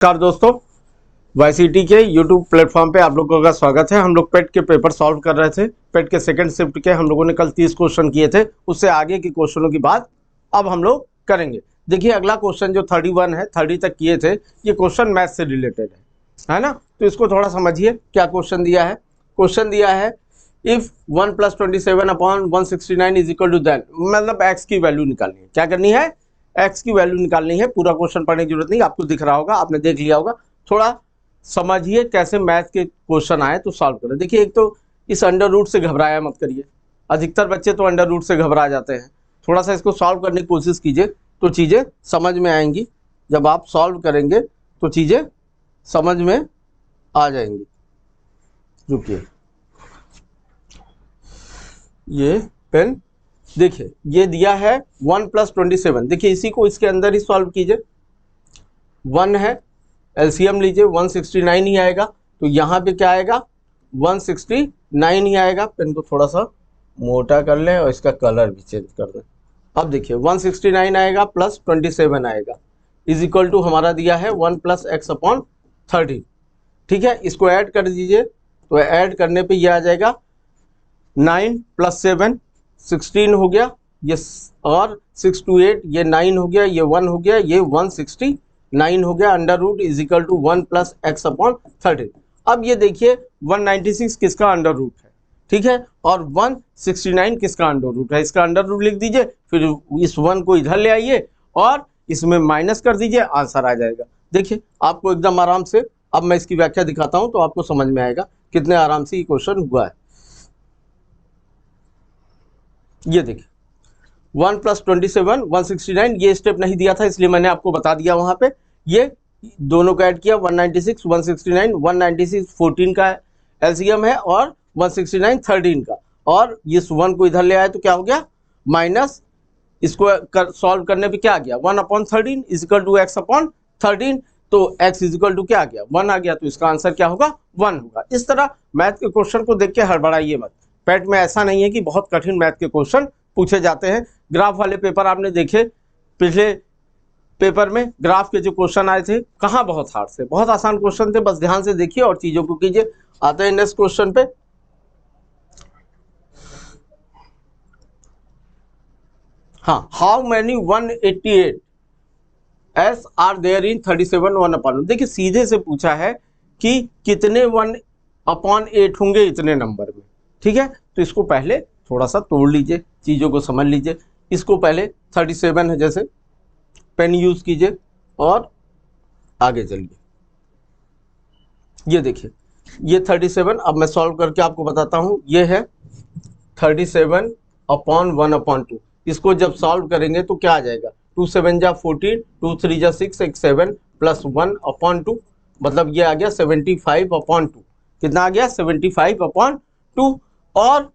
नमस्कार दोस्तों, वाईसीटी के यूट्यूब प्लेटफॉर्म पे आप लोगों का स्वागत है। हम लोग पेट के पेपर सॉल्व कर रहे थे। पेट के सेकंड शिफ्ट के हम लोगों ने कल 30 क्वेश्चन किए थे। उससे आगे के क्वेश्चनों की बात अब हम लोग करेंगे। देखिए, अगला क्वेश्चन जो 31 है, 30 तक किए थे, ये क्वेश्चन मैथ से रिलेटेड है ना। तो इसको थोड़ा समझिए। क्या क्वेश्चन दिया है? क्वेश्चन दिया है if 1 + 27/169 is equal to than, मतलब एक्स की वैल्यू निकालनी है। क्या करनी है? एक्स की वैल्यू निकालनी है। पूरा क्वेश्चन पढ़ने की जरूरत नहीं, आपको दिख रहा होगा, आपने देख लिया होगा। थोड़ा समझिए कैसे मैथ के क्वेश्चन आए तो सॉल्व करें। देखिए, एक तो इस अंडर रूट से घबराया मत करिए। अधिकतर बच्चे तो अंडर रूट से घबरा जाते हैं। थोड़ा सा इसको सॉल्व करने की कोशिश कीजिए तो चीज़ें समझ में आएंगी। जब आप सॉल्व करेंगे तो चीज़ें समझ में आ जाएंगी। रुकिए, ये पेन देखिए, ये दिया है 1 + 27। देखिए, इसी को इसके अंदर ही सॉल्व कीजिए। 1 है, एलसीएम लीजिए, 169 ही आएगा। तो यहाँ पे क्या आएगा? 169 ही आएगा। पेन को थोड़ा सा मोटा कर लें और इसका कलर भी चेंज कर दें। अब देखिए, 169 आएगा प्लस 27 आएगा इज इक्वल टू हमारा दिया है 1 + x/30। ठीक है, इसको ऐड कर दीजिए। तो ऐड करने पे ये आ जाएगा 9 + 7 16 हो गया ये, और 6 to 8 ये 9 हो गया, ये 1 हो गया, ये 169 हो गया। Under root is equal to 1 + x/30। अब ये देखिए, 196 किसका अंडर रूट है? ठीक है, और 169 किसका अंडर रूट है? इसका अंडर रूट लिख दीजिए, फिर इस 1 को इधर ले आइए और इसमें माइनस कर दीजिए, आंसर आ जाएगा। देखिए, आपको एकदम आराम से, अब मैं इसकी व्याख्या दिखाता हूं तो आपको समझ में आएगा कितने आराम से ये क्वेश्चन हुआ है। ये देखिए, 1 + 27 169, ये स्टेप नहीं दिया था इसलिए मैंने आपको बता दिया वहां पे। ये दोनों को ऐड किया, 196 169, 196 14 का एलसीएम है और 169 13 का, और इस 1 को इधर ले आए तो क्या हो गया? माइनस, इसको सॉल्व करने पे क्या आ गया? 1/13 इज इक्वल टू x/13। तो x इज इक्वल टू क्या आ गया? 1 आ गया। तो इसका आंसर क्या होगा? 1 होगा। इस तरह मैथ के क्वेश्चन को देख के हड़बड़ाइए मत। पैट में ऐसा नहीं है कि बहुत कठिन मैथ के क्वेश्चन पूछे जाते हैं। ग्राफ वाले पेपर आपने देखे, पिछले पेपर में ग्राफ के जो क्वेश्चन आए थे, कहाँ बहुत हार्ड थे, बहुत आसान क्वेश्चन थे। बस ध्यान से देखिए और चीजों को कीजिए। आते हैं नेक्स्ट क्वेश्चन पे। हाँ, how many 188 S are there in 37 1/1। देखिए, सीधे से पूछा है कि कितने 1/8 होंगे इतने नंबर में। ठीक है, तो इसको पहले थोड़ा सा तोड़ लीजिए, चीज़ों को समझ लीजिए। इसको पहले 37 है, जैसे पेन यूज कीजिए और आगे चलिए। ये देखिए, ये 37, अब मैं सॉल्व करके आपको बताता हूं। ये है 37/1/2। इसको जब सॉल्व करेंगे तो क्या आ जाएगा? 2 7 जा 14, 2 3 जा 6, 1 7 प्लस 1/2, मतलब ये आ गया 75/2। कितना आ गया? 75/2। और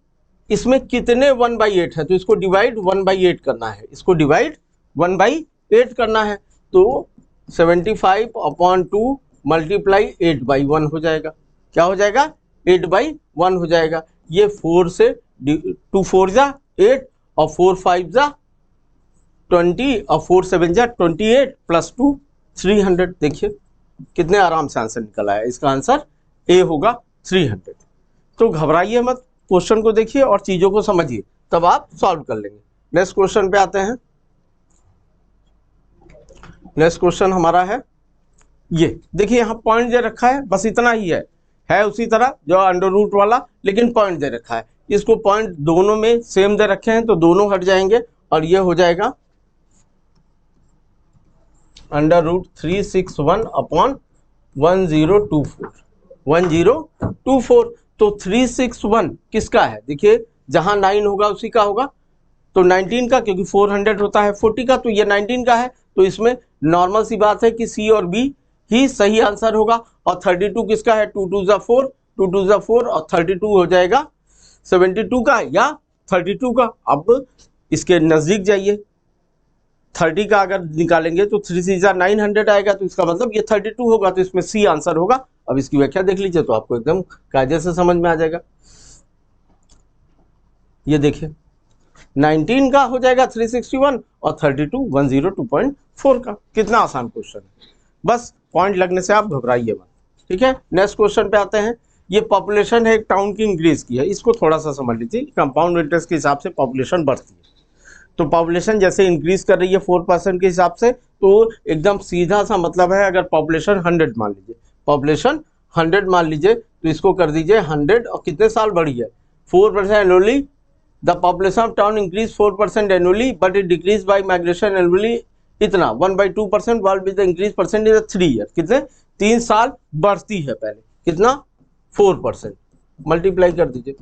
इसमें कितने 1/8 है? तो इसको डिवाइड 1/8 करना है, इसको डिवाइड 1/8 करना है। तो 75/2 मल्टीप्लाई 8/1 हो जाएगा। क्या हो जाएगा? 8/1 हो जाएगा। ये 4 से 2 4 जा 8 और 4 5 जा 20 और 4 7 जा 28 प्लस 2 300। देखिए कितने आराम से आंसर निकल आया। इसका आंसर ए होगा 300। तो घबराइए मत, क्वेश्चन को देखिए और चीजों को समझिए, तब आप सॉल्व कर लेंगे। नेक्स्ट क्वेश्चन पे आते हैं। नेक्स्ट क्वेश्चन हमारा है ये। देखिए, यहाँ पॉइंट दे रखा है, बस इतना ही है उसी तरह जो अंडर रूट वाला, लेकिन पॉइंट दे रखा है। इसको पॉइंट दोनों में सेम दे रखे हैं तो दोनों हट जाएंगे और ये हो जाएगा √361/1024 तो 361 किसका है? देखिए, जहां 9 होगा उसी का होगा, तो 19 का, क्योंकि 400 होता है 40 का, तो ये 19 का है। तो इसमें नॉर्मल सी बात है कि सी और बी ही सही आंसर होगा। और 32 किसका है? 2 2 जा 4, 2 2 जा 4 और 32 हो जाएगा 72 का या 32 का। अब इसके नजदीक जाइए, 30 का अगर निकालेंगे तो 3 3 जा 900 आएगा, तो इसका मतलब ये 32 होगा, तो इसमें सी आंसर होगा। अब इसकी व्याख्या देख लीजिए तो आपको एकदम कायदे से समझ में आ जाएगा। ये देखिए, 19 का हो जाएगा 361 और 32 102.4 का। कितना आसान क्वेश्चन है। बस पॉइंट लगने से आप घबराइए मत, ठीक है। नेक्स्ट क्वेश्चन पे आते हैं। ये पॉपुलेशन है एक टाउन की इंक्रीज की है, इसको थोड़ा सा समझ लीजिए। कंपाउंड इंटरेस्ट के हिसाब से पॉपुलेशन बढ़ती है, तो पॉपुलेशन जैसे इंक्रीज कर रही है 4% के हिसाब से, तो एकदम सीधा सा मतलब है, अगर पॉपुलेशन 100 मान लीजिए, पॉपुलेशन 100 मान लीजिए, तो इसको कर दीजिए 100 और कितने साल बढ़ी है 4% annually. The population of town increase 4% annually but it decrease by migration annually इतना 1/2%, वाल with the increase percent is 3 year. कितने 3 साल बढ़ती है पहले, कितना 4%। मल्टीप्लाई कर दीजिए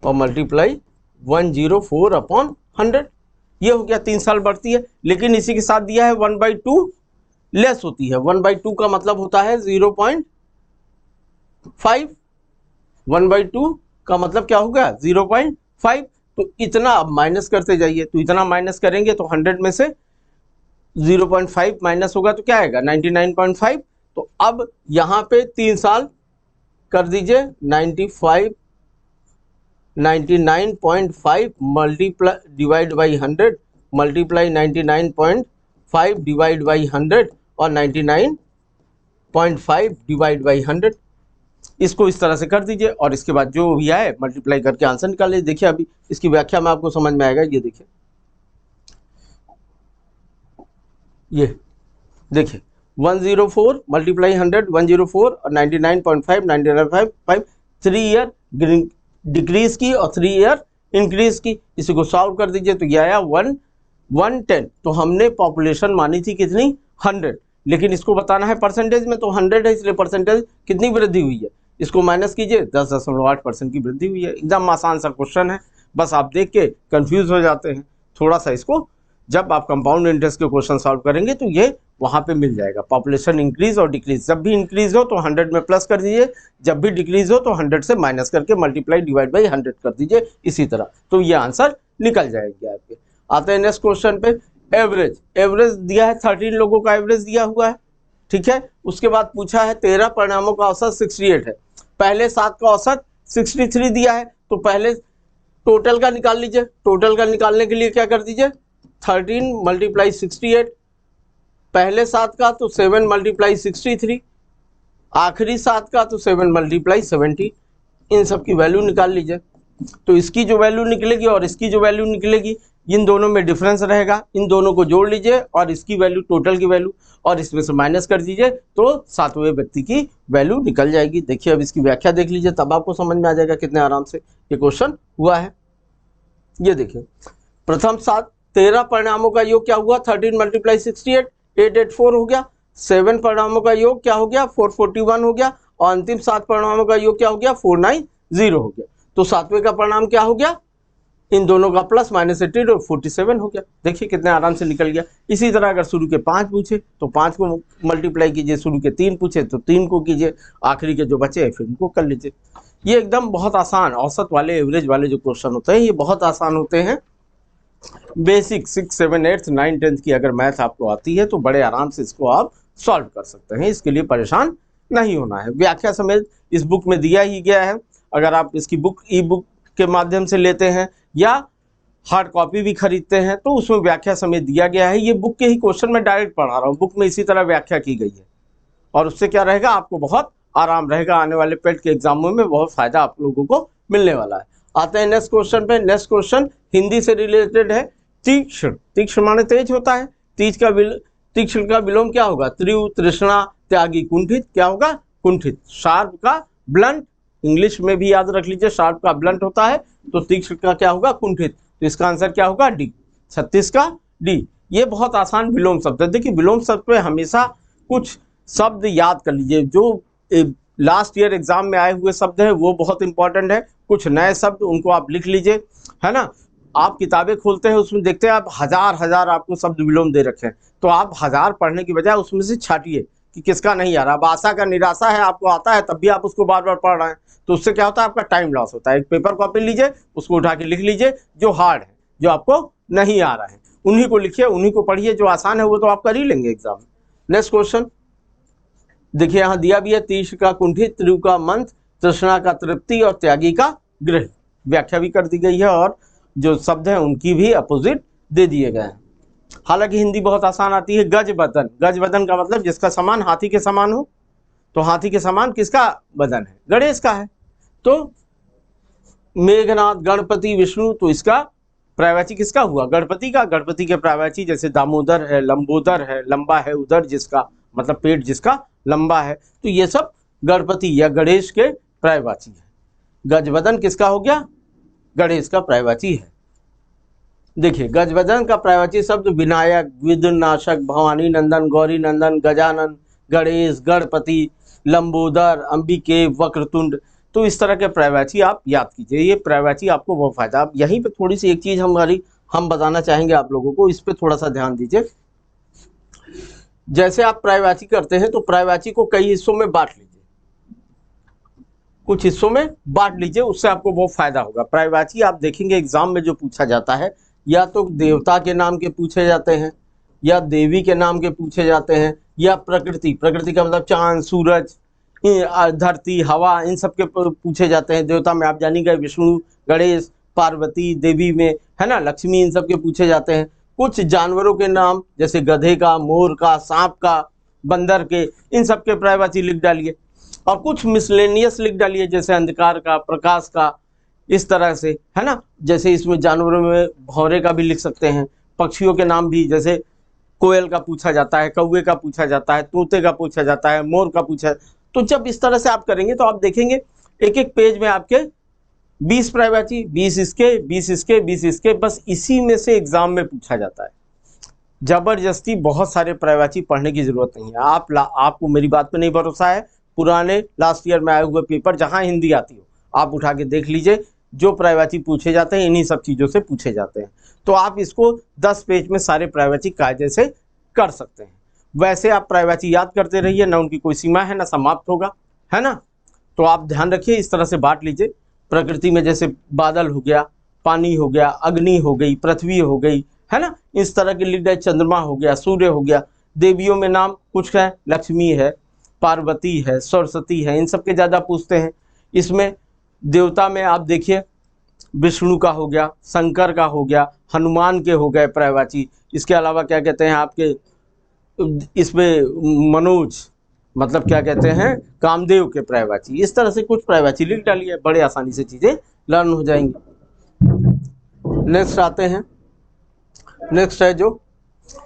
और मल्टीप्लाई 104/100, ये हो गया 3 साल बढ़ती है। लेकिन इसी के साथ दिया है 1/2 लेस होती है। 1/2 का मतलब होता है 0.5, 1/2 का मतलब क्या होगा 0.5। तो इतना अब माइनस करते जाइए, तो इतना माइनस करेंगे तो 100 में से 0.5 माइनस होगा तो क्या आएगा 99.5। तो अब यहाँ पे 3 साल कर दीजिए 99.5 multiply divide by 100, multiply 99.5 divide by 100 और 99.5 डिवाइड बाई 100। इसको इस तरह से कर दीजिए और इसके बाद जो भी आए मल्टीप्लाई करके आंसर निकाल लीजिए। देखिए अभी इसकी व्याख्या में आपको समझ में आएगा। ये देखिए, ये देखिए 104 मल्टीप्लाई 100, 104 और 99.5, 99.5 3 ईयर डिक्रीज की और 3 ईयर इंक्रीज की। इसी को सॉल्व कर दीजिए तो ये आया 110। तो हमने पॉपुलेशन मानी थी कितनी 100, लेकिन इसको बताना है परसेंटेज में, तो 100 है इसलिए परसेंटेज कितनी वृद्धि हुई है, इसको माइनस कीजिए 10.8% की वृद्धि हुई है। एकदम आसान सा क्वेश्चन है, बस आप देख के कंफ्यूज हो जाते हैं थोड़ा सा। इसको जब आप कंपाउंड इंटरेस्ट के क्वेश्चन सॉल्व करेंगे तो ये वहाँ पे मिल जाएगा। पॉपुलेशन इंक्रीज और डिक्रीज, जब भी इंक्रीज हो तो 100 में प्लस कर दीजिए, जब भी डिक्रीज हो तो 100 से माइनस करके मल्टीप्लाई डिवाइड बाई 100 कर दीजिए, इसी तरह तो ये आंसर निकल जाएगी आपके। आते हैं नेक्स्ट क्वेश्चन पे। एवरेज, एवरेज दिया है 13 लोगों का एवरेज दिया हुआ है, ठीक है। उसके बाद पूछा है 13 परिणामों का औसत 68 है, पहले 7 का औसत 63 दिया है, तो पहले टोटल का निकाल लीजिए। टोटल का निकालने के लिए क्या कर दीजिए 13 मल्टीप्लाई 68, पहले 7 का तो 7 मल्टीप्लाई 63, आखिरी 7 का तो 7 मल्टीप्लाई 70। इन सब की वैल्यू निकाल लीजिए। तो इसकी जो वैल्यू निकलेगी और इसकी जो वैल्यू निकलेगी, इन दोनों में डिफरेंस रहेगा, इन दोनों को जोड़ लीजिए और इसकी वैल्यू टोटल की वैल्यू और इसमें से माइनस कर दीजिए, तो 7वें व्यक्ति की वैल्यू निकल जाएगी। देखिए अब इसकी व्याख्या देख लीजिए, तब आपको समझ में आ जाएगा कितने आराम से ये क्वेश्चन हुआ है। ये देखिए प्रथम 13 परिणामों का योग क्या हुआ 13 मल्टीप्लाई 68, 884 हो गया। 7 परिणामों का योग क्या हो गया 441 हो गया और अंतिम 7 परिणामों का योग क्या हो गया 490 हो गया। तो 7वें का परिणाम क्या हो गया, इन दोनों का प्लस माइनस 80 और 47 हो गया। देखिए कितने आराम से निकल गया। इसी तरह अगर शुरू के 5 पूछे तो 5 को मल्टीप्लाई कीजिए, शुरू के 3 पूछे तो 3 को कीजिए, आखिरी के जो बचे फिर उनको कर लीजिए। ये एकदम बहुत आसान, औसत वाले एवरेज वाले जो क्वेश्चन होते हैं ये बहुत आसान होते हैं। बेसिक 6, 7, 8, 9, 10 की अगर मैथ आपको आती है तो बड़े आराम से इसको आप सॉल्व कर सकते हैं, इसके लिए परेशान नहीं होना है। व्याख्या समेत इस बुक में दिया ही गया है। अगर आप इसकी बुक ई बुक के माध्यम से लेते हैं या हार्ड कॉपी भी खरीदते हैं तो उसमें व्याख्या समेत दिया गया है। ये बुक के ही क्वेश्चन मैं डायरेक्ट पढ़ा रहा हूँ, बुक में इसी तरह व्याख्या की गई है और उससे क्या रहेगा आपको बहुत आराम रहेगा, आने वाले पेट के एग्जामों में बहुत फायदा आप लोगों को मिलने वाला है। आते हैं नेक्स्ट क्वेश्चन पे। नेक्स्ट क्वेश्चन हिंदी से रिलेटेड है। तीक्ष्ण, तीक्ष्ण माने तेज होता है, तीक्ष्ण का विलोम क्या होगा त्रिव, तृष्णा, त्यागी, कुंठित, क्या होगा कुंठित। शार्प का ब्लंट, इंग्लिश में भी याद रख लीजिए शार्प का ब्लंट होता है, तो तीक्ष्ण का क्या होगा कुंठित। तो इसका आंसर क्या होगा डी, 36 का डी। ये बहुत आसान विलोम शब्द है। देखिए विलोम शब्द पे हमेशा कुछ शब्द याद कर लीजिए, जो लास्ट ईयर एग्जाम में आए हुए शब्द है वो बहुत इंपॉर्टेंट है। कुछ नए शब्द उनको आप लिख लीजिए, है ना। आप किताबें खोलते हैं उसमें देखते हैं आप हजार आपको शब्द विलोम दे रखे हैं, तो आप 1000 पढ़ने की बजाय उसमें से छाटिए कि किसका नहीं आ रहा। अब आशा का निराशा है, आपको आता है तब भी आप उसको बार बार पढ़ रहे हैं, तो उससे क्या होता है आपका टाइम लॉस होता है। एक पेपर कॉपी लीजिए, उसको उठा के लिख लीजिए जो हार्ड है, जो आपको नहीं आ रहा है उन्हीं को लिखिए, उन्हीं को पढ़िए। जो आसान है वो तो आप कर ही लेंगे एग्जाम में। नेक्स्ट क्वेश्चन देखिए यहाँ दिया भी है। तीक्ष्ण का कुंठित, त्रिव का मंथ, तृष्णा का तृप्ति और त्यागी का गृह। व्याख्या भी कर दी गई है और जो शब्द है उनकी भी अपोजिट दे दिए गए हैं। हालांकि हिंदी बहुत आसान आती है। गज बदन, गज बदन का मतलब जिसका समान हाथी के समान हो, तो हाथी के समान किसका बदन है? गणेश का है। तो मेघनाथ, गणपति, विष्णु, तो इसका पर्यायवाची किसका हुआ? गणपति का। गणपति के पर्यायवाची जैसे दामोदर है, लंबोदर है, लंबा है उदर जिसका, मतलब पेट जिसका लंबा है, तो ये सब गणपति या गणेश के पर्यायवाची है। गजबदन किसका हो गया? गणेश का पर्यायवाची है। देखिए गजबदन का पर्यायवाची शब्द विनायक, विघ्ननाशक, भवानी नंदन, गौरी नंदन, गजानन, गणेश, गणपति, लंबोदर, अंबिके, वक्रतुंड, तो इस तरह के पर्यायवाची आप याद कीजिए। ये पर्यायवाची आपको बहुत फायदा। अब यहीं पे थोड़ी सी एक चीज हम बताना चाहेंगे आप लोगों को, इस पे थोड़ा सा ध्यान दीजिए। जैसे आप पर्यायवाची करते हैं तो पर्यायवाची को कई हिस्सों में बांट लीजिए, कुछ हिस्सों में बांट लीजिए, उससे आपको बहुत फायदा होगा। पर्यायवाची आप देखेंगे एग्जाम में जो पूछा जाता है, या तो देवता के नाम के पूछे जाते हैं, या देवी के नाम के पूछे जाते हैं, या प्रकृति, प्रकृति का मतलब चांद, सूरज, धरती, हवा, इन सब के पूछे जाते हैं। देवता में आप जानिएगा विष्णु, गणेश, पार्वती, देवी में है ना लक्ष्मी, इन सब के पूछे जाते हैं। कुछ जानवरों के नाम जैसे गधे का, मोर का, सांप का, बंदर के, इन सब के पर्यायवाची लिख डालिए। और कुछ मिसलेनियस लिख डालिए जैसे अंधकार का, प्रकाश का, इस तरह से, है ना। जैसे इसमें जानवरों में भौरे का भी लिख सकते हैं, पक्षियों के नाम भी जैसे कोयल का पूछा जाता है, कौवे का पूछा जाता है, तोते का पूछा जाता है, मोर का पूछा। तो जब इस तरह से आप करेंगे तो आप देखेंगे एक एक पेज में आपके 20 पर्यायवाची, 20 इसके, 20 इसके, 20 इसके, बस इसी में से एग्जाम में पूछा जाता है। जबरदस्ती बहुत सारे पर्यायवाची पढ़ने की जरूरत नहीं है। आपको मेरी बात पे नहीं भरोसा है, पुराने लास्ट ईयर में आए हुए पेपर जहां हिंदी आती हो आप उठा के देख लीजिए, जो पर्यायवाची पूछे जाते हैं इन्हीं सब चीजों से पूछे जाते हैं। तो आप इसको 10 पेज में सारे पर्यायवाची कायदे से कर सकते हैं। वैसे आप पर्यायवाची याद करते रहिए, ना उनकी कोई सीमा है ना समाप्त होगा, है ना। तो आप ध्यान रखिए, इस तरह से बांट लीजिए। प्रकृति में जैसे बादल हो गया, पानी हो गया, अग्नि हो गई, पृथ्वी हो गई, है ना, इस तरह के लिख जाए। चंद्रमा हो गया, सूर्य हो गया। देवियों में नाम कुछ है, लक्ष्मी है, पार्वती है, सरस्वती है, इन सब के ज्यादा पूछते हैं। इसमें देवता में आप देखिए विष्णु का हो गया, शंकर का हो गया, हनुमान के हो गए पर्यायवाची। इसके अलावा क्या कहते हैं आपके इसमें मनोज, मतलब क्या कहते हैं कामदेव के पर्यायवाची। इस तरह से कुछ पर्यायवाची लिख डालिए, बड़े आसानी से चीजें लर्न हो जाएंगी। नेक्स्ट आते हैं, नेक्स्ट है जो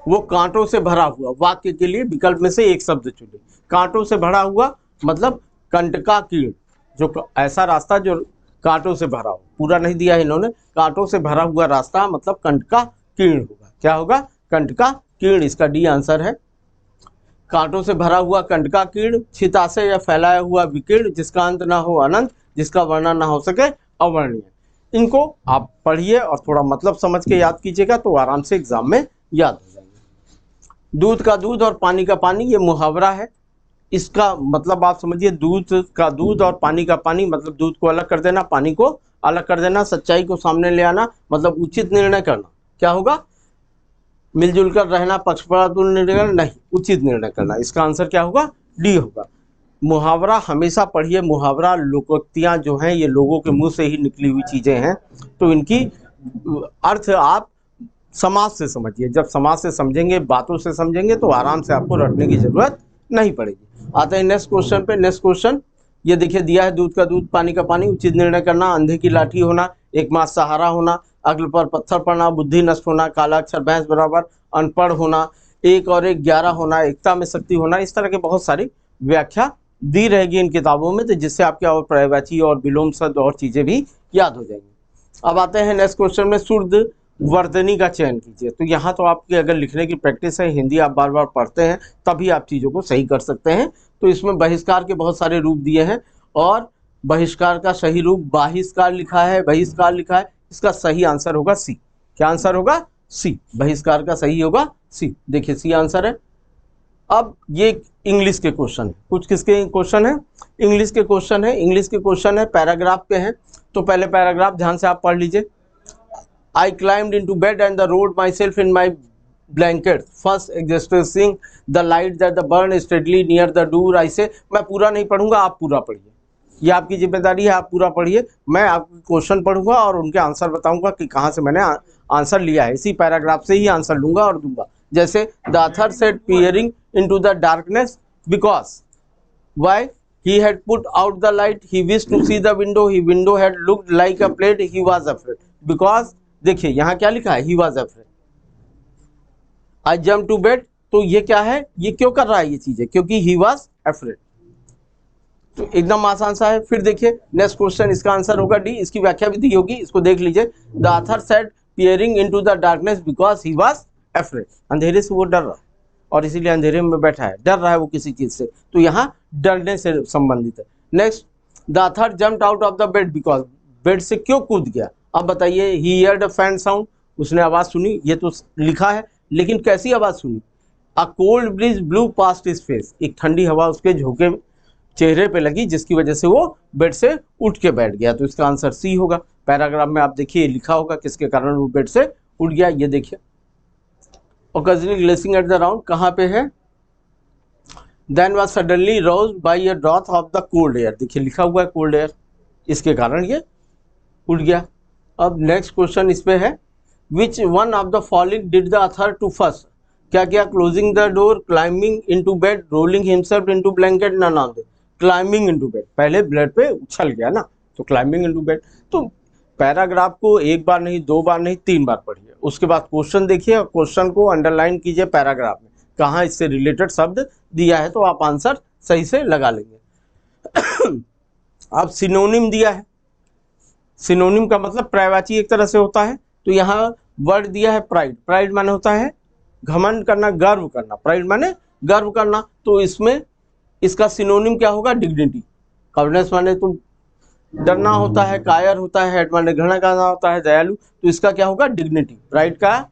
वो कांटों से भरा हुआ। वाक्य के लिए विकल्प में से एक शब्द चुनिए। कांटों से भरा हुआ मतलब कंटका कीड़, जो ऐसा रास्ता जो कांटों से भरा हो। पूरा नहीं दिया है इन्होंने, कांटों से भरा हुआ रास्ता मतलब कंटका कीड़ होगा। क्या होगा? कंटका कीड़, इसका डी आंसर है। कांटों से भरा हुआ कंटका कीड़, छिताशय या फैलाया हुआ विकीर्ण, जिसका अंत ना हो अनंत, जिसका वर्णन ना हो सके अवर्णीय। इनको आप पढ़िए और थोड़ा मतलब समझ के याद कीजिएगा तो आराम से एग्जाम में याद हो जाएंगे। दूध का दूध और पानी का पानी, ये मुहावरा है। इसका मतलब आप समझिए, दूध का दूध और पानी का पानी मतलब दूध को अलग कर देना, पानी को अलग कर देना, सच्चाई को सामने ले आना, मतलब उचित निर्णय करना। क्या होगा? मिलजुल कर रहना, पक्षपात निर्णय नहीं, उचित निर्णय करना। इसका आंसर क्या होगा? डी होगा। मुहावरा हमेशा पढ़िए। मुहावरा लोकोक्तियां जो हैं ये लोगों के मुंह से ही निकली हुई चीजें हैं, तो इनकी अर्थ आप समाज से समझिए। जब समाज से समझेंगे, बातों से समझेंगे तो आराम से आपको रटने की जरूरत नहीं पड़ेगी। आते हैं नेक्स्ट क्वेश्चन पे। नेक्स्ट क्वेश्चन ये देखिए दिया है, दूध का दूध पानी का पानी, उचित निर्णय करना, अंधे की लाठी होना, एकमात्र सहारा होना, अग्ल पर पत्थर पड़ना, बुद्धि नष्ट होना, काला अक्षर भैंस बराबर, अनपढ़ होना, एक और एक 11 होना, एकता में शक्ति होना। इस तरह के बहुत सारी व्याख्या दी रहेगी इन किताबों में, तो जिससे आपके और पर्यायवाची और विलोम शब्द और चीजें भी याद हो जाएंगी। अब आते हैं नेक्स्ट क्वेश्चन में। शुद्ध वर्तनी का चयन कीजिए। तो यहाँ तो आपकी अगर लिखने की प्रैक्टिस है, हिंदी आप बार बार पढ़ते हैं, तभी आप चीज़ों को सही कर सकते हैं। तो इसमें बहिष्कार के बहुत सारे रूप दिए हैं और बहिष्कार का सही रूप बाहिष्कार लिखा है, बहिष्कार लिखा है। इसका सही आंसर होगा सी। क्या आंसर होगा? सी। बहिष्कार का सही होगा सी। देखिए सी आंसर है। अब ये इंग्लिश के क्वेश्चन है। कुछ किसके क्वेश्चन है? इंग्लिश के क्वेश्चन है। इंग्लिश के क्वेश्चन है, पैराग्राफ पे हैं। तो पहले पैराग्राफ ध्यान से आप पढ़ लीजिए। I climbed into bed and rolled myself in my blanket, first extinguishing the light that the burn steadily near the door. I say, मैं पूरा नहीं पढ़ूंगा, आप पूरा पढ़िए, ये आपकी जिम्मेदारी है, आप पूरा पढ़िए। मैं आपके क्वेश्चन पढ़ूंगा और उनके आंसर बताऊंगा कि कहाँ से मैंने आंसर लिया है, इसी पैराग्राफ से ही आंसर लूंगा और दूंगा। जैसे the author said peering into the darkness because why he had put out the light, he wished to see the window, he window had looked like a plate, he was afraid because देखिए यहाँ क्या लिखा है, he was afraid। I jumped to bed, तो ये क्या है, ये क्यों कर रहा है ये चीजें, क्योंकि he was afraid। तो एकदम आसान सा है। फिर देखिए नेक्स्ट क्वेश्चन, इसका आंसर होगा डी, इसकी व्याख्या भी दी होगी, इसको देख लीजिए। The author said peering into the darkness because he was afraid, अंधेरे से वो डर रहा है और इसीलिए अंधेरे में बैठा है, डर रहा है वो किसी चीज से, तो यहाँ डरने से संबंधित है। Next, the author jumped out of the bed because, bed से क्यों कूद गया। अब बताइए, ही हियर्ड अ फैन साउंड, उसने आवाज सुनी, ये तो लिखा है, लेकिन कैसी आवाज सुनी। A cold bridge blue past his face, एक ठंडी हवा उसके झोंके चेहरे पे लगी जिसकी वजह से वो बेड से उठ के बैठ गया, तो इसका आंसर सी होगा। पैराग्राफ में आप देखिए लिखा होगा किसके कारण वो बेड से उठ गया, ये देखिए। Occasionally glancing at the round कहाँ पे है, then was suddenly rose by a draught of the cold air, देखिए लिखा हुआ है कोल्ड एयर, इसके कारण ये उठ गया। अब नेक्स्ट क्वेश्चन इस पे है, which one of the following did the author to first, क्या क्या, closing the door, climbing into bed, rolling himself into blanket, none of the. Climbing into bed, पहले बेड पे उछल गया ना, तो क्लाइंबिंग इनटू बेड। तो पैराग्राफ को एक बार नहीं, दो बार नहीं, 3 बार पढ़िए, उसके बाद क्वेश्चन देखिए और क्वेश्चन को अंडरलाइन कीजिए पैराग्राफ में, कहाँ इससे रिलेटेड शब्द दिया है, तो आप आंसर सही से लगा लेंगे। अब सिनोनिम दिया है, सिनोनिम का मतलब पर्यायवाची एक तरह से होता है, तो यहाँ वर्ड दिया है प्राइड, प्राइड माने होता है घमंड करना, गर्व करना, प्राइड माने गर्व करना, तो इसमें इसका सिनोनिम क्या होगा, डिग्निटी। काउडनेस माने तो डरना होता है, कायर होता है, हेड माने घृणा करना होता है, दयालु, तो इसका क्या होगा, डिग्निटी। प्राइड का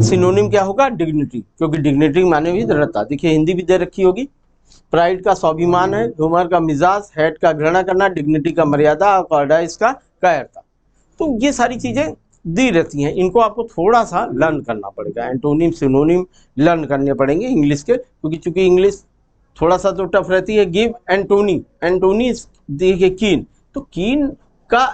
सिनोनिम क्या होगा, डिग्निटी, क्योंकि डिग्निटी माने भी दृढ़ता। देखिए हिंदी भी दे रखी होगी, प्राइड का स्वाभिमान है, ह्यूमर का मिजाज, हेड का घृणा करना, डिग्निटी का मर्यादा, और कॉर्डाइस का कायरता। तो ये सारी चीजें दी रहती हैं, इनको आपको थोड़ा सा लर्न करना पड़ेगा, एंटोनिम सिनोनिम लर्न करने पड़ेंगे इंग्लिश के, क्योंकि चूंकि इंग्लिश थोड़ा सा तो टफ रहती है। गिव एंटोनी, एंटोनी देखिए कीन, तो कीन का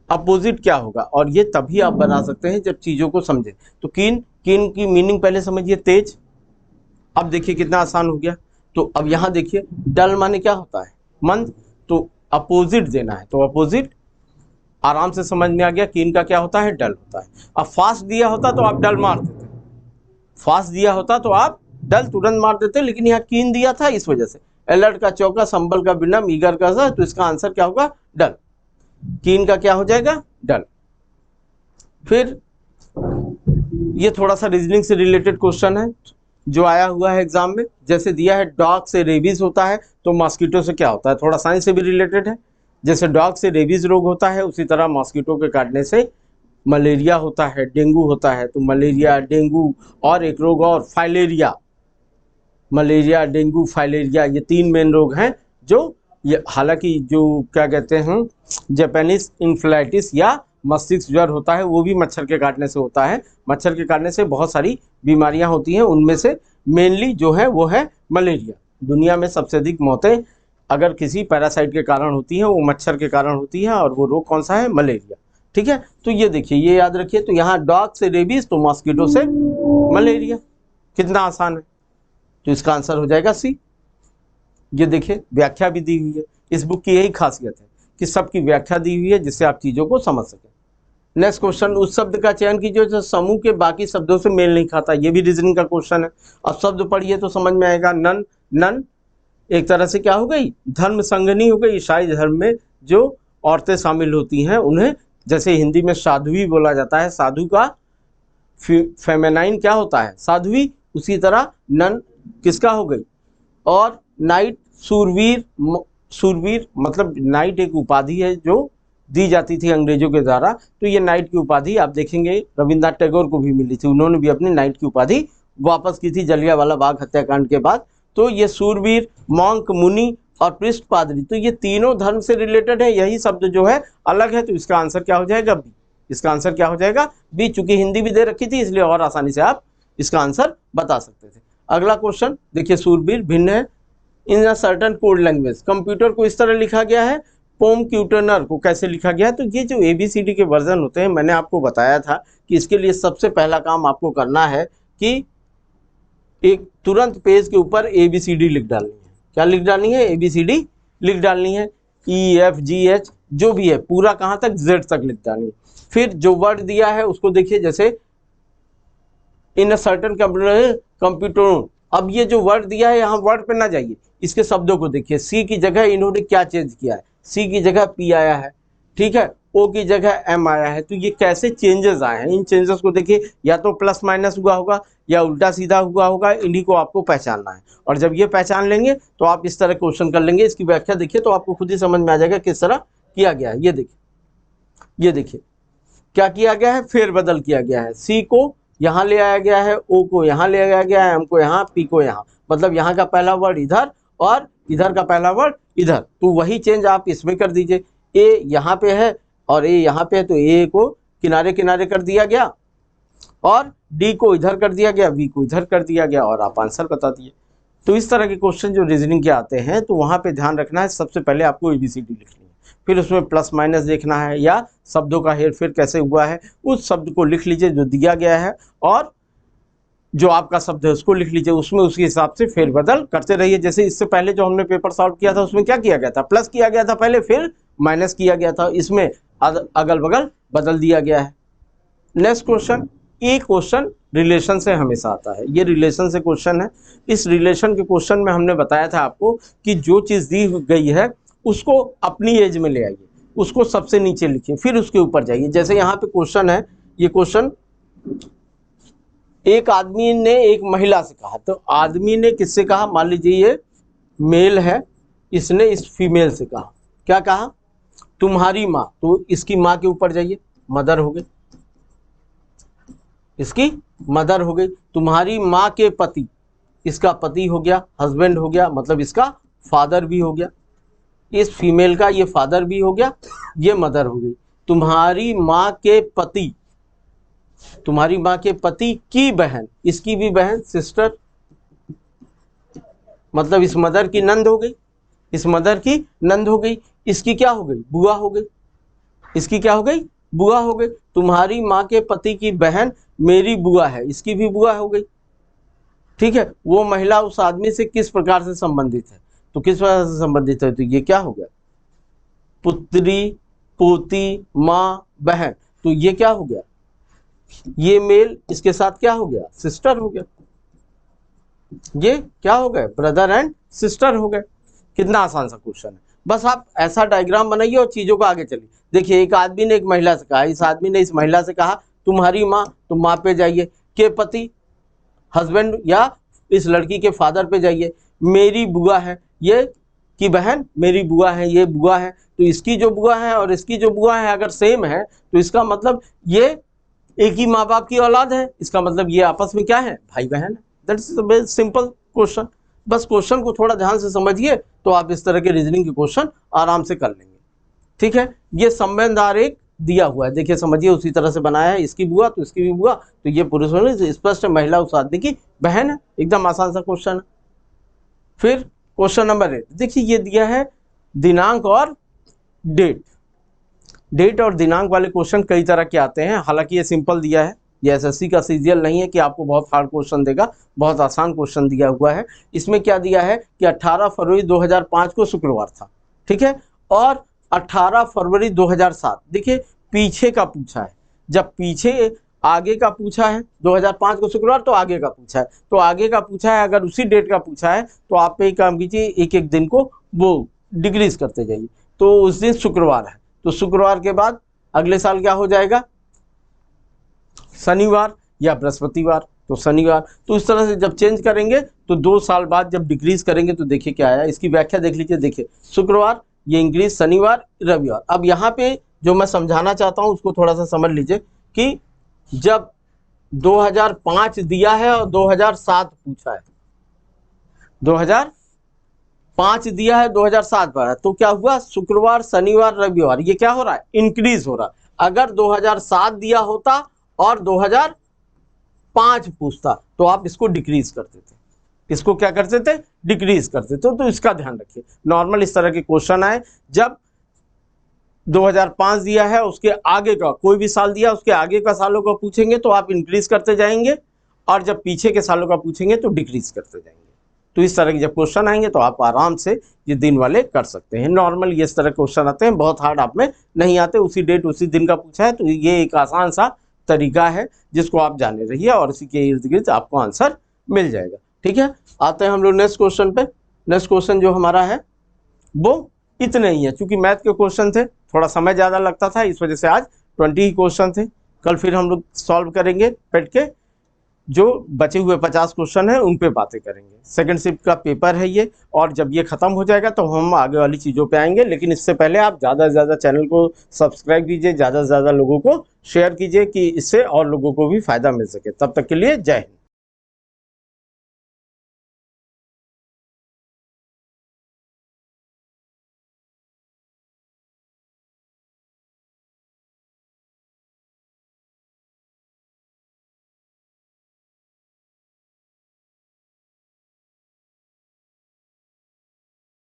अपोजिट क्या होगा, और ये तभी आप बना सकते हैं जब चीजों को समझें। तो कीन, कीन की मीनिंग पहले समझिए, तेज। अब देखिए कितना आसान हो गया। तो अब यहाँ देखिए डल माने क्या होता है, मंद, तो अपोजिट देना है, तो अपोजिट आराम से समझ में आ गया, कीन का क्या होता है, डल होता है। अब फास्ट दिया होता तो आप डल मार देते, फास्ट दिया होता तो आप डल तुरंत मार देते, लेकिन यहाँ कीन दिया था इस वजह से। अलर्ट का चौका, संबल का बिना, ईगर का सा, तो इसका आंसर क्या होगा, डल। कीन का क्या हो जाएगा, डल। फिर ये थोड़ा सा रीजनिंग से रिलेटेड क्वेश्चन है जो आया हुआ है एग्जाम में। जैसे दिया है डॉग से रेबीज होता है, तो मॉस्किटो से क्या होता है, थोड़ा साइंस से भी रिलेटेड है। जैसे डॉग से रेबीज रोग होता है, उसी तरह मॉस्किटो के काटने से मलेरिया होता है, डेंगू होता है। तो मलेरिया, डेंगू और एक रोग और फाइलेरिया, मलेरिया, डेंगू, फाइलेरिया, ये 3 मेन रोग हैं जो ये, हालांकि जो क्या कहते हैं जापानीज इन्फ्लुएंजाइटिस या मस्तिष्क ज्वर होता है, वो भी मच्छर के काटने से होता है। मच्छर के काटने से बहुत सारी बीमारियां होती हैं, उनमें से मेनली जो है वो है मलेरिया। दुनिया में सबसे अधिक मौतें अगर किसी पैरासाइट के कारण होती हैं, वो मच्छर के कारण होती है, और वो रोग कौन सा है, मलेरिया। ठीक है, तो ये देखिए, ये याद रखिए। तो यहाँ डॉग से रेबीज, तो मॉस्किटो से मलेरिया, कितना आसान है, तो इसका आंसर हो जाएगा सी। ये देखिए व्याख्या भी दी हुई है, इस बुक की यही खासियत है कि सबकी व्याख्या दी हुई है जिससे आप चीजों को समझ सकें। नेक्स्ट क्वेश्चन, उस शब्द का चयन कीजिए जो समूह के बाकी शब्दों से मेल नहीं खाता, ये भी रीजनिंग का क्वेश्चन है। अब शब्द पढ़िए तो समझ में आएगा। नन, नन एक तरह से क्या हो गई, धर्म संगनी हो गई। ईसाई धर्म में जो औरतें शामिल होती हैं उन्हें, जैसे हिंदी में साध्वी बोला जाता है, साधु का फेमेनाइन क्या होता है, साध्वी, उसी तरह नन किसका हो गई। और नाइट, सूरवीर, सूरवीर मतलब नाइट एक उपाधि है जो दी जाती थी अंग्रेजों के द्वारा, तो ये नाइट की उपाधि आप देखेंगे रविन्द्रनाथ टैगोर को भी मिली थी, उन्होंने भी अपनी नाइट की उपाधि वापस की थी जलियांवाला बाग हत्याकांड के बाद। तो ये सूरवीर, मॉन्क, मुनि और पृष्ठ पादरी, तो ये तीनों धर्म से रिलेटेड है। यही शब्द जो है अलग है, तो इसका आंसर क्या हो जाएगा, बी। इसका आंसर क्या हो जाएगा, बी। चूंकि हिंदी भी दे रखी थी इसलिए और आसानी से आप इसका आंसर बता सकते थे। अगला क्वेश्चन देखिए, सूरवीर भिन्न है in a certain code language. Computer को इस तरह लिखा गया है, पोम क्यूटनर को कैसे लिखा गया है। तो ये जो ABCD के वर्जन होते हैं, मैंने आपको बताया था कि इसके लिए सबसे पहला काम आपको करना है कि एक तुरंत पेज के ऊपर ABCD लिख डालनी है। क्या लिख डालनी है? ABCD लिख डालनी है। EFGH जो भी है पूरा कहाँ तक? Z तक लिख डालनी है। फिर जो वर्ड दिया है उसको देखिए, जैसे इन अ सर्टेन कंप्यूटर। अब ये जो वर्ड दिया है यहाँ वर्ड पे ना जाइए, इसके शब्दों को देखिए। सी की जगह इन्होंने क्या चेंज किया है? सी की जगह P आया है, ठीक है, O की जगह M आया है। तो ये कैसे चेंजेस आए हैं, इन चेंजेस को देखिए। या तो प्लस माइनस हुआ होगा या उल्टा सीधा हुआ होगा, इन्हीं को आपको पहचानना है। और जब ये पहचान लेंगे तो आप इस तरह क्वेश्चन कर लेंगे। इसकी व्याख्या देखिए तो आपको खुद ही समझ में आ जाएगा किस तरह किया गया है। ये देखिए क्या किया गया है? फेरबदल किया गया है। सी को यहाँ ले आया गया है, O को यहाँ ले आया गया है, M को यहाँ, P को यहाँ। मतलब यहाँ का पहला वर्ड इधर और इधर का पहला वर्ड इधर। तो वही चेंज आप इसमें कर दीजिए। A यहाँ पे है और A यहाँ पे है, तो A को किनारे किनारे कर दिया गया और D को इधर कर दिया गया, V को इधर कर दिया गया और आप आंसर बता दिए। तो इस तरह के क्वेश्चन जो रीजनिंग के आते हैं, तो वहाँ पे ध्यान रखना है, सबसे पहले आपको ABCD लिखनी है, फिर उसमें प्लस माइनस देखना है या शब्दों का हेरफेर कैसे हुआ है, उस शब्द को लिख लीजिए जो दिया गया है और जो आपका शब्द है उसको लिख लीजिए, उसमें उसके हिसाब से फेरबदल करते रहिए। जैसे इससे पहले जो हमने पेपर सॉल्व किया था उसमें क्या किया गया था? प्लस किया गया था पहले, फिर माइनस किया गया था। इसमें अगल बगल बदल दिया गया है। नेक्स्ट क्वेश्चन, ये क्वेश्चन रिलेशन से हमेशा आता है। ये रिलेशन से क्वेश्चन है। इस रिलेशन के क्वेश्चन में हमने बताया था आपको कि जो चीज़ दी गई है उसको अपनी एज में ले आइए, उसको सबसे नीचे लिखिए, फिर उसके ऊपर जाइए। जैसे यहाँ पे क्वेश्चन है, ये क्वेश्चन एक आदमी ने एक महिला से कहा। तो आदमी ने किससे कहा? मान लीजिए ये मेल है, इसने इस फीमेल से कहा। क्या कहा? तुम्हारी माँ। तो इसकी माँ के ऊपर जाइए, मदर हो गई, इसकी मदर हो गई। तुम्हारी माँ के पति, इसका पति हो गया, हस्बैंड हो गया, मतलब इसका फादर भी हो गया। इस फीमेल का ये फादर भी हो गया, ये मदर हो गई। तुम्हारी माँ के पति, तुम्हारी माँ के पति की बहन, इसकी भी बहन, सिस्टर, मतलब इस मदर की नंद हो गई, इस मदर की नंद हो गई। इसकी क्या हो गई? बुआ हो गई। इसकी क्या हो गई? बुआ हो गई। तुम्हारी माँ के पति की बहन मेरी बुआ है, इसकी भी बुआ हो गई। ठीक है, वो महिला उस आदमी से किस प्रकार से संबंधित है? तो किस प्रकार से संबंधित है? तो ये क्या हो गया? पुत्री, पोती, माँ, बहन। तो ये क्या हो गया? ये मेल इसके साथ क्या हो गया? सिस्टर हो गया। ये क्या हो गए? ब्रदर एंड सिस्टर हो गए। कितना आसान सा क्वेश्चन है। बस आप ऐसा डायग्राम बनाइए और चीजों को आगे चलिए। देखिए, एक आदमी ने एक महिला से कहा, इस आदमी ने इस महिला से कहा तुम्हारी माँ, तो माँ पे जाइए। के पति, हस्बैंड या इस लड़की के फादर पे जाइए। मेरी बुआ है, ये की बहन मेरी बुआ है, ये बुआ है। तो इसकी जो बुआ है और इसकी जो बुआ है अगर सेम है तो इसका मतलब ये एक ही माँ बाप की औलाद है। इसका मतलब ये आपस में क्या है? भाई बहन है। That's very simple question. बस क्वेश्चन को थोड़ा ध्यान से समझिए तो आप इस तरह के रीजनिंग के क्वेश्चन आराम से कर लेंगे। ठीक है, ये संबंध आरेख दिया हुआ है, देखिए समझिए, उसी तरह से बनाया है। इसकी बुआ तो इसकी भी बुआ, तो ये पुरुष होने स्पष्ट महिला उस आदमी की बहन है। एकदम आसान सा क्वेश्चन है। फिर क्वेश्चन नंबर 8, देखिए ये दिया है दिनांक और डेट। डेट और दिनांक वाले क्वेश्चन कई तरह के आते हैं। हालांकि ये सिंपल दिया है, ये एसएससी का सीरियल नहीं है कि आपको बहुत हार्ड क्वेश्चन देगा, बहुत आसान क्वेश्चन दिया हुआ है। इसमें क्या दिया है कि 18 फरवरी 2005 को शुक्रवार था, ठीक है, और 18 फरवरी 2007, देखिए पीछे का पूछा है। जब पीछे आगे का पूछा है 2005 को शुक्रवार, तो आगे का पूछा है, तो आगे का पूछा है। अगर उसी डेट का पूछा है तो आप एक काम कीजिए, एक एक दिन को वो डिक्रीज करते जाइए। तो उस दिन शुक्रवार है, तो शुक्रवार के बाद अगले साल क्या हो जाएगा? शनिवार या बृहस्पतिवार, तो शनिवार। तो इस तरह से जब चेंज करेंगे तो 2 साल बाद जब डिक्रीज करेंगे तो देखिए क्या आया। इसकी व्याख्या देख लीजिए। देखिए शुक्रवार, ये इंक्रीज, शनिवार, रविवार। अब यहाँ पे जो मैं समझाना चाहता हूँ उसको थोड़ा सा समझ लीजिए कि जब 2005 दिया है और 2007 पूछा है, 2005 दिया है, 2007 पर है, तो क्या हुआ? शुक्रवार, शनिवार, रविवार, ये क्या हो रहा है? इंक्रीज हो रहा है। अगर 2007 दिया होता और 2005 पूछता तो आप इसको डिक्रीज करते थे। इसको क्या करते थे? डिक्रीज करते थे। तो इसका ध्यान रखिए। नॉर्मल इस तरह के क्वेश्चन आए जब 2005 दिया है, उसके आगे का कोई भी साल दिया, उसके आगे का सालों का पूछेंगे तो आप इंक्रीज करते जाएंगे, और जब पीछे के सालों का पूछेंगे तो डिक्रीज करते जाएंगे। तो इस तरह के जब क्वेश्चन आएंगे तो आप आराम से ये दिन वाले कर सकते हैं। नॉर्मल ये इस तरह क्वेश्चन आते हैं, बहुत हार्ड आप में नहीं आते। उसी डेट उसी दिन का पूछा है, तो ये एक आसान सा तरीका है जिसको आप जाने रहिए, और इसी के इर्द गिर्द आपको आंसर मिल जाएगा। ठीक है, आते हैं हम लोग नेक्स्ट क्वेश्चन पे। नेक्स्ट क्वेश्चन जो हमारा है वो इतने ही है। चूंकि मैथ के क्वेश्चन थे, थोड़ा समय ज़्यादा लगता था, इस वजह से आज 20 ही क्वेश्चन थे। कल फिर हम लोग सॉल्व करेंगे बैठ के, जो बचे हुए 50 क्वेश्चन हैं उन पे बातें करेंगे। सेकंड शिफ्ट का पेपर है ये, और जब ये ख़त्म हो जाएगा तो हम आगे वाली चीज़ों पे आएंगे। लेकिन इससे पहले आप ज़्यादा से ज़्यादा चैनल को सब्सक्राइब कीजिए, ज़्यादा से ज़्यादा लोगों को शेयर कीजिए कि इससे और लोगों को भी फ़ायदा मिल सके। तब तक के लिए जय हिंद।